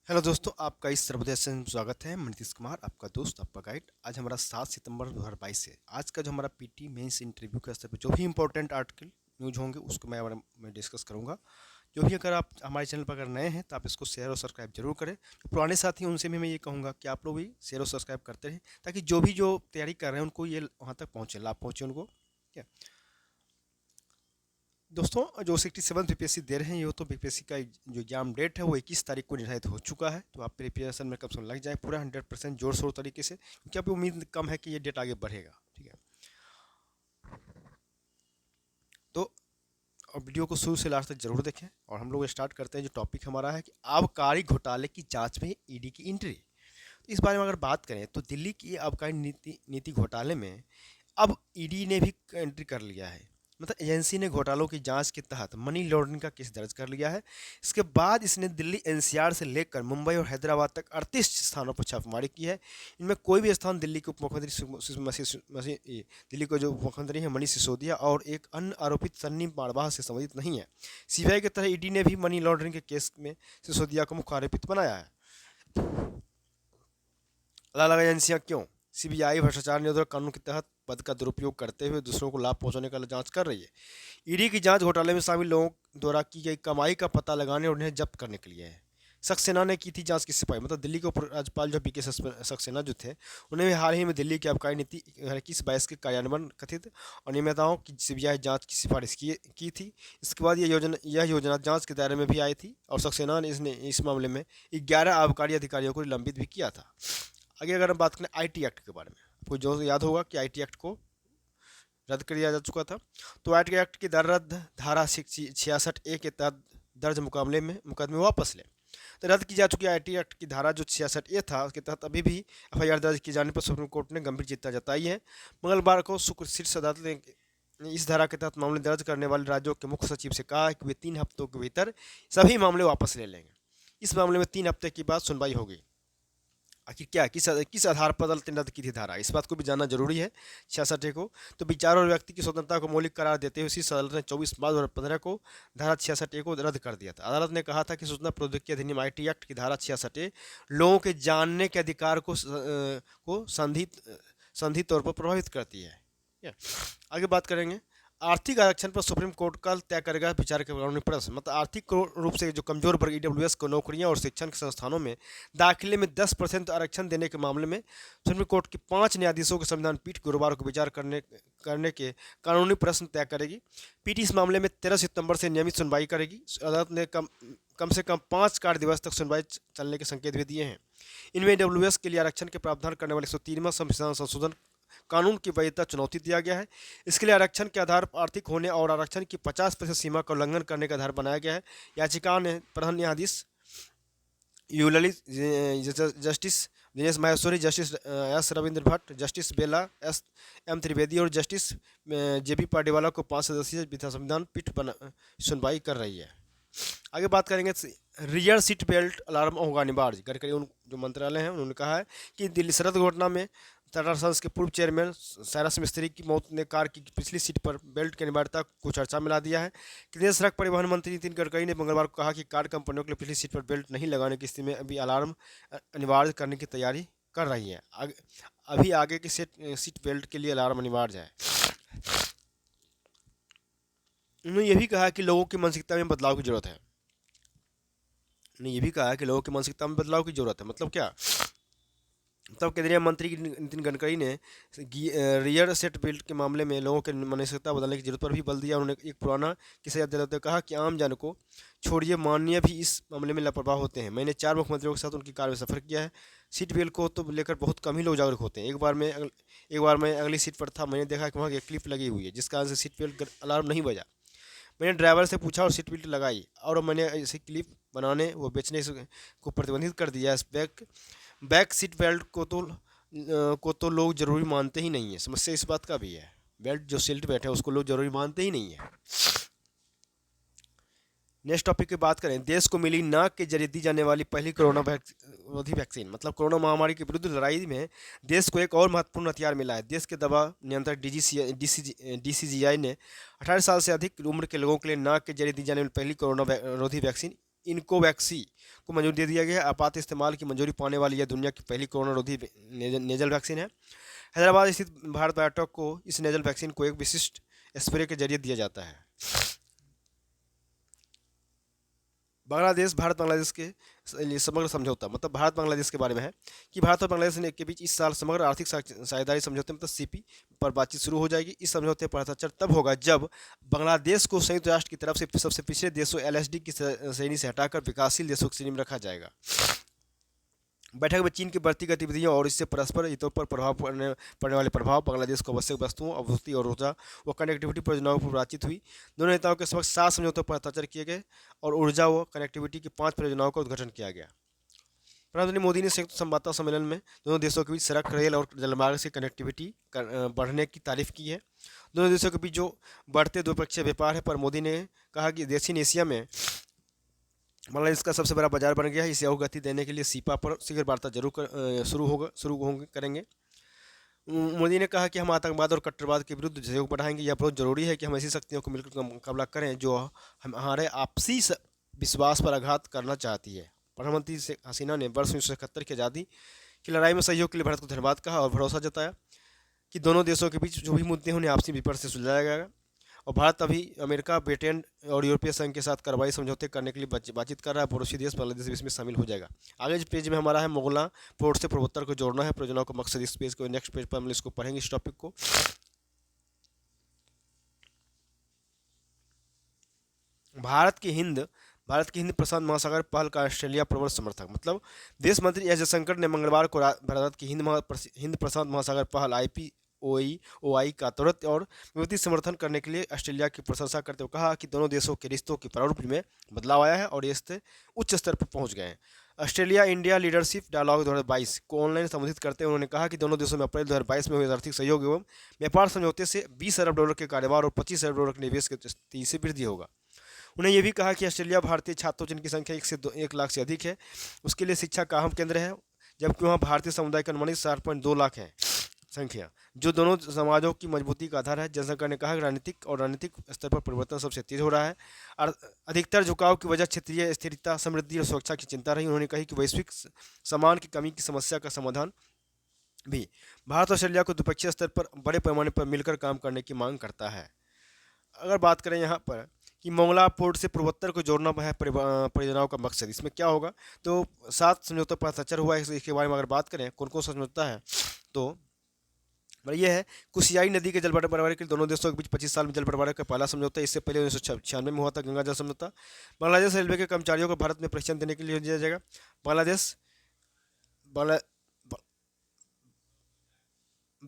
Hello दोस्तों, आपका इस सर्वोदय से स्वागत है। मैं नीतीश कुमार, आपका दोस्त, आपका गाइड। आज हमारा 7 सितंबर 2022 है। आज का जो हमारा पीटी मेंस इंटरव्यू के स्तर पे जो भी इंपॉर्टेंट आर्टिकल न्यूज होंगे उसको मैं डिस्कस करूंगा। जो भी अगर आप हमारे चैनल पर अगर नए हैं तो आप इसको शेयर और सब्सक्राइब जरूर करें। जो पुराने साथी हैं उनसे भी मैं ये कहूँगा कि आप लोग भी शेयर और सब्सक्राइब करते रहें, ताकि जो तैयारी कर रहे हैं उनको ये वहाँ तक पहुँचे, लाभ पहुँचे उनको। क्या दोस्तों, जो 67 बीपीएससी दे रहे हैं, ये तो बीपीएससी का जो एग्जाम डेट है वो 21 तारीख को निर्धारित हो चुका है। तो आप प्रिपरेशन में कब से लग जाए पूरा 100% जोर शोर तरीके से, क्योंकि अभी उम्मीद कम है कि ये डेट आगे बढ़ेगा। ठीक है, तो अब वीडियो को शुरू से लास्ट तक जरूर देखें। और हम लोग स्टार्ट करते हैं। जो टॉपिक हमारा है कि आबकारी घोटाले की जांच में ईडी की एंट्री। तो इस बारे में अगर बात करें तो दिल्ली की आबकारी नीति घोटाले में अब ईडी ने भी एंट्री कर लिया है। मतलब एजेंसी ने घोटालों की जांच के तहत मनी लॉन्ड्रिंग का केस दर्ज कर लिया है। इसके बाद इसने दिल्ली एनसीआर से लेकर मुंबई और हैदराबाद तक 38 स्थानों पर छापेमारी की है। इनमें कोई भी स्थान दिल्ली के उप मुख्यमंत्री दिल्ली के जो उप मुख्यमंत्री हैं मनीष सिसोदिया और एक अन्य आरोपित सन्नी मारवाह से संबंधित नहीं है। सीबीआई की तरह ईडी ने भी मनी लॉन्ड्रिंग के केस में सिसोदिया को मुख्य आरोपित बनाया है। अलग अलग एजेंसियां क्यों? सीबीआई भ्रष्टाचार निरोधक कानून के तहत पद का दुरुपयोग करते हुए दूसरों को लाभ पहुंचाने का जांच कर रही है। ईडी की जांच घोटाले में शामिल लोगों द्वारा की गई कमाई का पता लगाने और उन्हें जब्त करने के लिए है। सक्सेना ने की थी जांच की सिपाही, मतलब दिल्ली के उप राज्यपाल जो पीके सक्सेना जो थे, उन्हें भी हाल ही में दिल्ली की आबकारी नीति 21-22 के कार्यान्वयन कथित अनियमितताओं की सीबीआई जांच की सिफारिश की थी। इसके बाद यह योजना जांच के दायरे में भी आई थी और सक्सेना ने इस मामले में 11 आबकारी अधिकारियों को निलंबित भी किया था। आगे अगर हम बात करें आईटी एक्ट के बारे में, आपको जो याद होगा कि आईटी एक्ट को रद्द कर दिया जा चुका था। तो आईटी एक्ट की रद्द धारा 66A के तहत दर्ज मुकदमे वापस ले। तो रद्द की जा चुकी आईटी एक्ट की धारा जो 66A था उसके तहत अभी भी एफआईआर दर्ज किए जाने पर सुप्रीम कोर्ट ने गंभीर चिंता जताई है। मंगलवार को शीर्ष अदालत ने इस धारा के तहत मामले दर्ज करने वाले राज्यों के मुख्य सचिव से कहा है कि वे 3 हफ्तों के भीतर सभी मामले वापस ले लेंगे। इस मामले में 3 हफ्ते के बाद सुनवाई होगी। आखिर क्या किस आधार पर अदालत ने रद्द की थी धारा, इस बात को भी जानना जरूरी है। 66 को तो विचार और व्यक्ति की स्वतंत्रता को मौलिक करार देते हुए शीर्ष अदालत ने 24 मार्च 2015 को धारा 66 को रद्द कर दिया था। अदालत ने कहा था कि सूचना प्रौद्योगिकी अधिनियम आईटी एक्ट की धारा 66 लोगों के जानने के अधिकार को संधि तौर पर प्रभावित करती है। आगे बात करेंगे। आर्थिक आरक्षण पर सुप्रीम कोर्ट कल तय करेगा विचार के कानूनी प्रश्न। मतलब आर्थिक रूप से जो कमजोर वर्ग ईडब्ल्यूएस को नौकरियां और शिक्षण के संस्थानों में दाखिले में 10% आरक्षण देने के मामले में सुप्रीम कोर्ट की 5 न्यायाधीशों की संविधान पीठ गुरुवार को विचार करने के कानूनी प्रश्न तय करेगी। पीठ इस मामले में 13 सितंबर से नियमित सुनवाई करेगी। अदालत ने कम से कम 5 कार्य दिवस तक सुनवाई चलने के संकेत भी दिए हैं। इनमें ईडब्ल्यूएस के लिए आरक्षण के प्रावधान करने वाले 103वां संविधान संशोधन कानून की वैधता चुनौती दिया गया है। इसके लिए आरक्षण के आधार पर आर्थिक होने और आरक्षण की 50% सीमा का उल्लंघन करने का आधार बनाया गया है। याचिका ने प्रधान न्यायाधीश U Lalit, justice Dinesh Maheshwari, justice S Ravindra Bhat, justice Bela S M Trivedi और जस्टिस जेबी पार्डीवाला को 5 सदस्यीय संविधान पीठ सुनवाई कर रही है। आगे बात करेंगे। रियर सीट बेल्ट अलार्म होगा अनिवार्य। गडकरी जो मंत्रालय हैं उन्होंने कहा है कि दिल्ली सड़क दुर्घटना में टाटा सन्स के पूर्व चेयरमैन साइरस मिस्त्री की मौत ने कार की पिछली सीट पर बेल्ट की अनिवार्यता को चर्चा में ला दिया है। केंद्रीय सड़क परिवहन मंत्री नितिन गडकरी ने मंगलवार को कहा कि कार कंपनियों के लिए पिछली सीट पर बेल्ट नहीं लगाने की स्थिति में अभी अलार्म अनिवार्य करने की तैयारी कर रही है। अभी आगे की सीट बेल्ट के लिए अलार्म अनिवार्य है। उन्होंने यह भी कहा कि लोगों की मानसिकता में बदलाव की जरूरत है। उन्होंने ये भी कहा कि लोगों की मानसिकता में बदलाव की जरूरत है। मतलब क्या? तब केंद्रीय मंत्री नितिन गडकरी ने रियर सेट बेल्ट के मामले में लोगों की मानसिकता बदलने की जरूरत पर भी बल दिया। उन्होंने एक पुराना किस्सा याद दिलाते हुए कहा कि आम जन को छोड़िए, माननीय भी इस मामले में लापरवाह होते हैं। मैंने 4 मुख्यमंत्रियों के साथ उनकी कार में सफ़र किया है। सीट बेल्ट को तो लेकर बहुत कम ही लोग जागरूक होते हैं। एक बार मैं अगली सीट पर था, मैंने देखा कि वहाँ एक क्लिप लगी हुई है जिस कारण से सीट बेल्ट अलार्म नहीं बजा। मैंने ड्राइवर से पूछा और सीट बेल्ट लगाई और मैंने ऐसी क्लिप बनाने व बेचने को प्रतिबंधित कर दिया। इस बैक सीट बेल्ट को तो लोग ज़रूरी मानते ही नहीं है। समस्या इस बात का भी है, बेल्ट जो सीट बेल्ट है उसको लोग ज़रूरी मानते ही नहीं है। नेक्स्ट टॉपिक की बात करें। देश को मिली नाक के जरिए दी जाने वाली पहली कोरोना रोधी वैक्सीन। मतलब कोरोना महामारी के विरुद्ध लड़ाई में देश को एक और महत्वपूर्ण हथियार मिला है। देश के दवा नियंत्रक डीसीजीआई ने 18 साल से अधिक उम्र के लोगों के लिए नाक के जरिए दी जाने वाली पहली कोरोना रोधी वैक्सीन इनकोवैक्सी को मंजूरी दे दिया गया है। आपात इस्तेमाल की मंजूरी पाने वाली यह दुनिया की पहली कोरोना रोधी नेजल वैक्सीन है। हैदराबाद स्थित भारत बायोटेक को इस नेजल वैक्सीन को एक विशिष्ट स्प्रे के जरिए दिया जाता है। बांग्लादेश भारत बांग्लादेश के लिए समग्र समझौता, मतलब भारत बांग्लादेश के बारे में है कि भारत और बांग्लादेश के बीच इस साल समग्र आर्थिक साझेदारी समझौते मतलब सीपी पर बातचीत शुरू हो जाएगी। इस समझौते पर हस्ताक्षर तब होगा जब बांग्लादेश को संयुक्त राष्ट्र की तरफ से सबसे पिछड़े देशों एलएसडी की श्रेणी से हटाकर विकासशील देशों की श्रेणी में रखा जाएगा। बैठक में चीन की बढ़ती गतिविधियों और इससे परस्पर हितों पर पड़ने वाले प्रभाव, बांग्लादेश को आवश्यक वस्तुओं, आपूर्ति और ऊर्जा व कनेक्टिविटी परियोजनाओं पर बातचीत हुई। दोनों नेताओं के समक्ष 7 समझौतों पर हस्ताक्षर किए गए और ऊर्जा व कनेक्टिविटी की 5 परियोजनाओं का उद्घाटन किया गया। प्रधानमंत्री मोदी ने संयुक्त संवाददाता सम्मेलन में दोनों देशों के बीच सड़क, रेल और जलमार्ग से कनेक्टिविटी बढ़ने की तारीफ की है। दोनों देशों के बीच जो बढ़ते द्विपक्षीय व्यापार है पर मोदी ने कहा कि दक्षिण एशिया में बांग्लादेश का सबसे बड़ा बाजार बन गया है। इसे और गति देने के लिए सीपा पर शीघ्र वार्ता शुरू करेंगे। मोदी ने कहा कि हम आतंकवाद और कट्टरवाद के विरुद्ध सहयोग बढ़ाएंगे। यह बहुत जरूरी है कि हम ऐसी शक्तियों को मिलकर मुकाबला करें जो हमारे आपसी विश्वास पर आघात करना चाहती है। प्रधानमंत्री शेख हसीना ने वर्ष 1971 की आज़ादी की लड़ाई में सहयोग के लिए भारत को धन्यवाद कहा और भरोसा जताया कि दोनों देशों के बीच जो भी मुद्दे हैं उन्हें आपसी विपक्ष से सुलझाया जाएगा। और भारत अभी अमेरिका, ब्रिटेन और यूरोपीय संघ के साथ कार्रवाई समझौते करने के लिए बातचीत कर रहा है। पड़ोसी देश बांग्लादेश भी इसमें शामिल हो जाएगा। आगे जो पेज में हमारा है, मोगला पोर्ट से पूर्वोत्तर को जोड़ना है परियोजनाओं का मकसद। इस पेज को नेक्स्ट पेज पर हम इसको पढ़ेंगे, इस टॉपिक को। भारत की हिंद प्रशांत महासागर पहल का ऑस्ट्रेलिया प्रबल समर्थक, मतलब विदेश मंत्री एस जयशंकर ने मंगलवार को भारत की हिंद प्रशांत महासागर पहल IPOI का त्वरित और विविध समर्थन करने के लिए ऑस्ट्रेलिया की प्रशंसा करते हुए कहा कि दोनों देशों के रिश्तों की प्रारूप में बदलाव आया है और रिश्ते उच्च स्तर पर पहुंच गए हैं। ऑस्ट्रेलिया इंडिया लीडरशिप डायलॉग 2022 को ऑनलाइन संबोधित करते हुए उन्होंने कहा कि दोनों देशों में अप्रैल 2022 में हुए आर्थिक सहयोग एवं व्यापार समझौते से $20 अरब के कारोबार और $25 अरब के निवेश के तेजी से वृद्धि होगा। उन्हें यह भी कहा कि ऑस्ट्रेलिया भारतीय छात्रों जिनकी संख्या 1 लाख से अधिक है उसके लिए शिक्षा का अहम केंद्र है, जबकि वहाँ भारतीय समुदाय का अनुमानित 4.2 लाख है संख्या, जो दोनों समाजों की मजबूती का आधार है। जनसंघ ने कहा कि राजनीतिक स्तर पर परिवर्तन सबसे तेज हो रहा है और अधिकतर झुकाव की वजह क्षेत्रीय स्थिरता, समृद्धि और सुरक्षा की चिंता रही। उन्होंने कहा कि वैश्विक सामान की कमी की समस्या का समाधान भी भारत और ऑस्ट्रेलिया को द्विपक्षीय स्तर पर बड़े पैमाने पर मिलकर काम करने की मांग करता है। अगर बात करें यहाँ पर कि मोंगला पोर्ट से पूर्वोत्तर को जोड़ना है परियोजनाओं का मकसद, इसमें क्या होगा, तो 7 समझौतों पर हस्ताक्षर हुआ है। इसके बारे में अगर बात करें कौन कौन सा समझौता है, तो यह है कुशियाई नदी के जल बंटवारे के लिए दोनों देशों के बीच 25 साल में जल बंटवारे का पहला समझौता। इससे पहले 1996 में हुआ था गंगा जल समझौता। बांग्लादेश रेलवे के कर्मचारियों को भारत में प्रशिक्षण देने के लिए दिया जाएगा।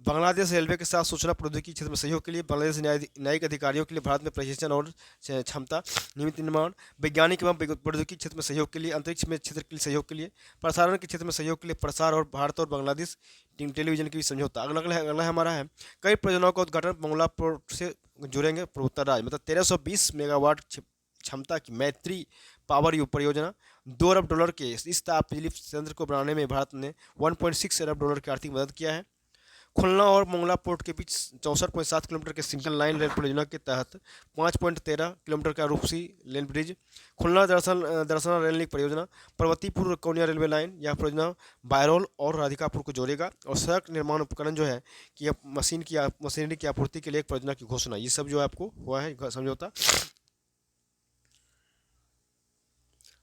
बांग्लादेश रेलवे के साथ सूचना प्रौद्योगिकी क्षेत्र में सहयोग के लिए बांग्लादेश न्यायिक अधिकारियों के लिए भारत में प्रशिक्षण और क्षमता नियमित निर्माण, वैज्ञानिक एवं प्रौद्योगिकी क्षेत्र में सहयोग के लिए, अंतरिक्ष में क्षेत्र के लिए सहयोग के लिए, प्रसारण के क्षेत्र में सहयोग के लिए प्रसार और भारत और बांग्लादेश टेलीविजन के भी समझौता। अगला हमारा है कई परियोजनाओं का उद्घाटन मंगला पोर्ट से जुड़ेंगे पूर्वोत्तर राज्य, मतलब 1320 मेगावाट क्षमता की मैत्री पावर परियोजना $2 अरब के इस ताप बिजली संयंत्र को बनाने में भारत ने $1.6 अरब की आर्थिक मदद किया है। खुलना और मोंगला पोर्ट के बीच 64.7 किलोमीटर के सिंगल लाइन रेल परियोजना के तहत 5.13 किलोमीटर का रूपसी लेन ब्रिज। खुलना दरअसल रेल लिंक परियोजना पर्वतीपुर कोनिया रेलवे लाइन। यह परियोजना बायरोल और राधिकापुर को जोड़ेगा। और सड़क निर्माण उपकरण जो है कि मशीनरी की आपूर्ति के लिए एक परियोजना की घोषणा। ये सब जो आपको हुआ है समझौता।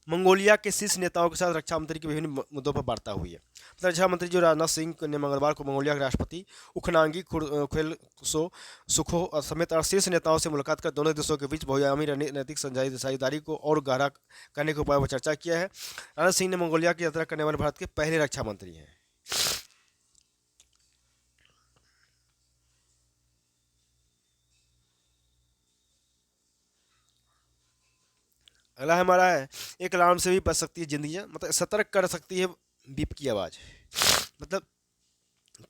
मंगोलिया के शीर्ष नेताओं के साथ रक्षा मंत्री की विभिन्न मुद्दों पर वार्ता हुई है। रक्षा मंत्री जो राजनाथ सिंह ने मंगलवार को मंगोलिया के राष्ट्रपति उखनांगी सुखो समेत शीर्ष नेताओं से मुलाकात कर दोनों देशों के बीच बहुआयामी रणनीतिक साझेदारी को और गहरा करने के उपायों पर चर्चा किया है। राजनाथ सिंह ने मंगोलिया की यात्रा करने वाले भारत के पहले रक्षा मंत्री हैं। अगला हमारा है एक अलार्म से भी बच सकती है जिंदगियां, मतलब सतर्क कर सकती है बीप की आवाज़। मतलब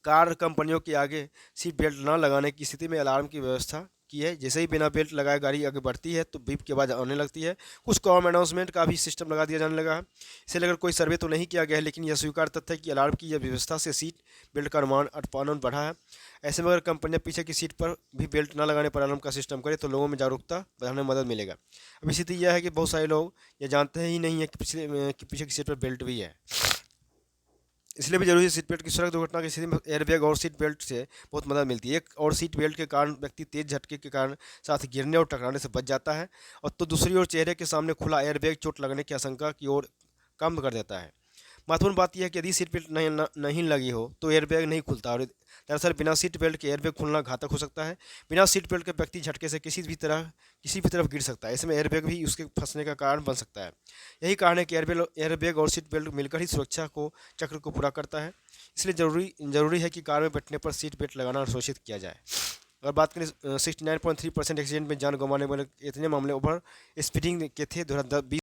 कार कंपनियों के आगे सीट बेल्ट न लगाने की स्थिति में अलार्म की व्यवस्था की है। जैसे ही बिना बेल्ट लगाए गाड़ी आगे बढ़ती है तो बीप की आवाज़ आने लगती है। कुछ कॉम अनाउंसमेंट का भी सिस्टम लगा दिया जाने लगा है। इसे लेकर कोई सर्वे तो नहीं किया गया है, लेकिन यह स्वीकार तथ्य है कि अलार्म की यह व्यवस्था से सीट बेल्ट का अनुपालन बढ़ा है। ऐसे में अगर कंपनियां पीछे की सीट पर भी बेल्ट न लगाने पर अलार्म का सिस्टम करे तो लोगों में जागरूकता बढ़ाने में मदद मिलेगा। अब स्थिति यह है कि बहुत सारे लोग ये जानते ही नहीं है कि पीछे की सीट पर बेल्ट भी है। इसलिए भी जरूरी है सीट बेल्ट की। सड़क दुर्घटना की स्थिति में एयरबैग और सीट बेल्ट से बहुत मदद मिलती है। एक और सीट बेल्ट के कारण व्यक्ति तेज झटके के कारण साथ गिरने और टकराने से बच जाता है, और तो दूसरी ओर चेहरे के सामने खुला एयरबैग चोट लगने की आशंका की ओर कम कर देता है। महत्वपूर्ण बात यह है कि यदि सीट बेल्ट नहीं लगी हो तो एयरबैग नहीं खुलता, और दरअसल बिना सीट बेल्ट के एयरबैग खुलना घातक हो सकता है। बिना सीट बेल्ट के व्यक्ति झटके से किसी भी तरफ गिर सकता है। ऐसे में एयरबैग भी उसके फंसने का कारण बन सकता है। यही कारण है कि एयरबैग और सीट बेल्ट मिलकर ही सुरक्षा को चक्र को पूरा करता है। इसलिए जरूरी है कि कार में बैठने पर सीट बेल्ट लगाना सुनिश्चित किया जाए। अगर बात करें 69.3% एक्सीडेंट में जान गंवाने वाले इतने मामले ओवर स्पीडिंग के थे 2020